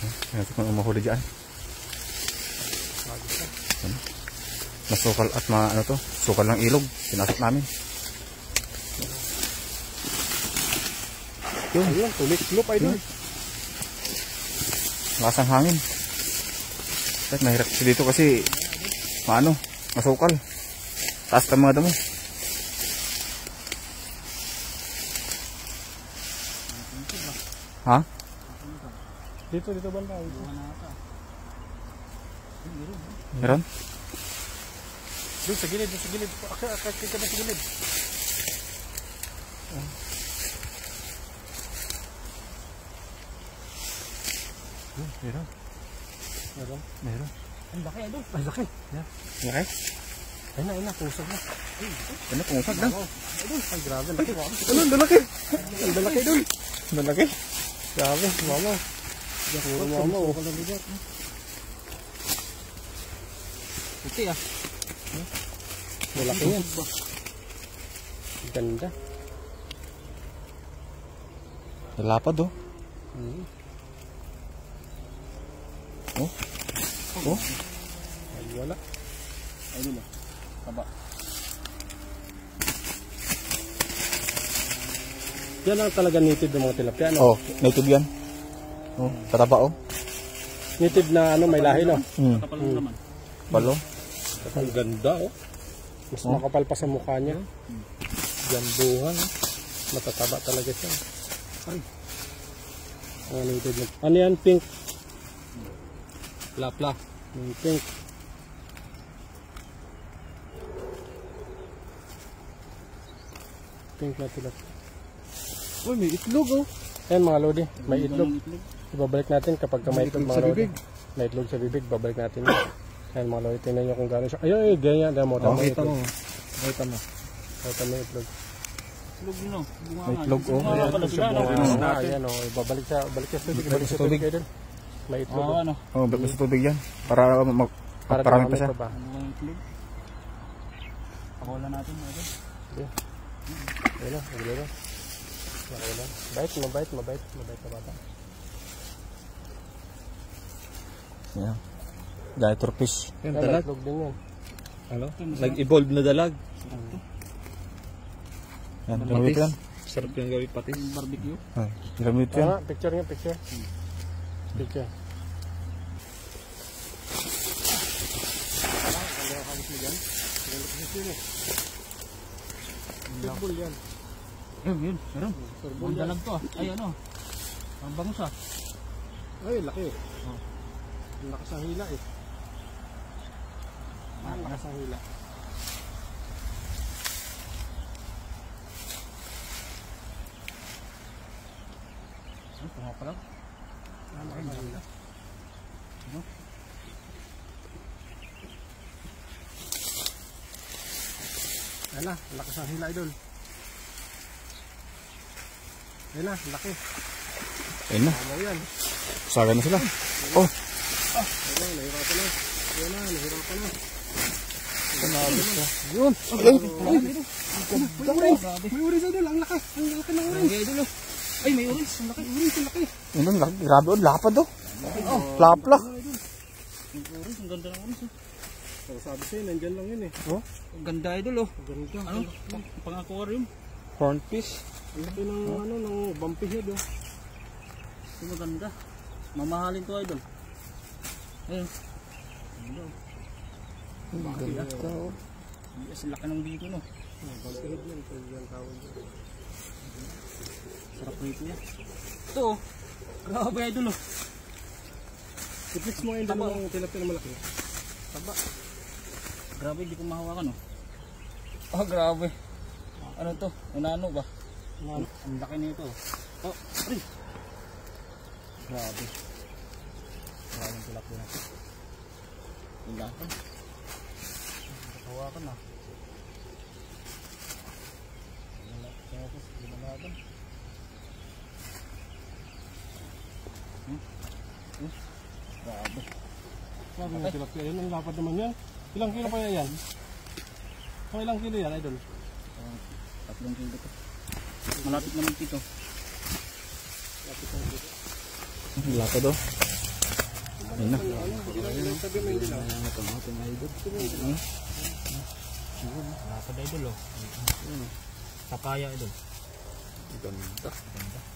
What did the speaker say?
Ito kung umahuli dyan. Masukal at ano to, sukal ng ilog. Pinasok namin. Yun. Ayun, tulik-tulop ay doon. Lakas ang hangin. At mahirap dito kasi masukal. Taas ng mga damo. Ha? Dito banda. Meron? Doon sa gilid. Akit ka na sa gilid. Meron. Ang laki doon. Ang laki. Okay. Ayun na, pusag na. Ano, pumusag na. Ay, grabe, laki. Ano, dalaki. Ang laki doon. Dalaki. Grabe, mama. Puro mama, oh. Puti ah. Malaki yan. Ganda. Lapad oh. Oh. Ay, wala. Ay, dito. Taba. Yan ang talaga native ng mga tilapia, no? Oh, native yan. Oh, kataba oh. Native na may lahi, no? Kapal naman. Palo. Ang ganda, oh. Mas makapal pa sa mukha niya. Jambuhan. Matataba talaga siya. Ay. Ang native na. Ano yan? Pink. Lapla. Pink. Pink na tilapia. Uy, may itlog, oh. Ayan mga lodi, may itlog. Ibabalik natin kapag may itlog mga lodi. May itlog sa bibig, babalik natin yun. Ayan mga lodi, tingnan nyo kung gano'n siya. Ayun, ganyan. Kita mo yung itlog. Kita mo yung itlog. Itlog no. May itlog oh. Ayan oh, ibabalik siya sa tubig. Ibalik sa tubig. May itlog. Oh, balik sa tubig yan. Para parami pa siya. Pakulan natin. Ayun na, agad. Mabait na bata. Yan. Gator fish. Yan, dalag. Din yan. Ano? Nag-evolve na dalag. Yan, gamit yan. Sarap yung gawin patis. Barbecue. Gamit yan. Picture. Sirbol yan. Yun, meron. Ang dalag to ah. Ay ano. Ang bangus ah. Ay, laki. Ang lakas ang hila eh. Ang lakas ang hila. Ay, tunga pa lang. Ang lakas ang hila. Ano? Ayan na, lakas ang hila idol. Ayan na, laki. Ayan na. Yan. Saga na sila. Oh. Ayan, nahirapan na. Ayan na, nahirapan na. Panabot ka. Yun. May uris idol, ang laki. Ang laki ng uris. Ay, may uris. Ang laki, uris, ang laki. Yun, grabe oh, lapad oh. Lapla. Ang uris, ang ganda ng uris oh. So, sabi sa'yo, nandyan lang yun eh. Oh? Ang ganda idol oh. Ganda. Ano? Pang-aquarium. Hornfish. Ang laki ng ng bumpy head oh. Ito maganda. Mamahalin to idol. Ayun. Ang ganda oh. Yes, laki ng dito no. Bumpy head yan. Ito yung tawag dyan. Sarap rito yan. Ito oh. Grabe idol oh. I-fix mo yung dalawang tilapia na malaki. Taba. Grabe, hindi ko mahawakan oh. Oh, grabe. Ano to? Unano ba? Ang laki nito. Oh, ay. Grabe. Maraming tilapia natin. Tindakan. Hawakan na. Tapos, ginalaban. Grabe. Sabi nga tilapia yun, ang lapad naman yan. Ilang kilo kaya yan? So, ilang kilo yan, idol? 3 kilo to. Malapit naman dito. Lapit naman dito. Lapad oh. Ayun na. Sabi mo hindi lang. Lapad idol oh. Papaya idol. Ganda. Ganda.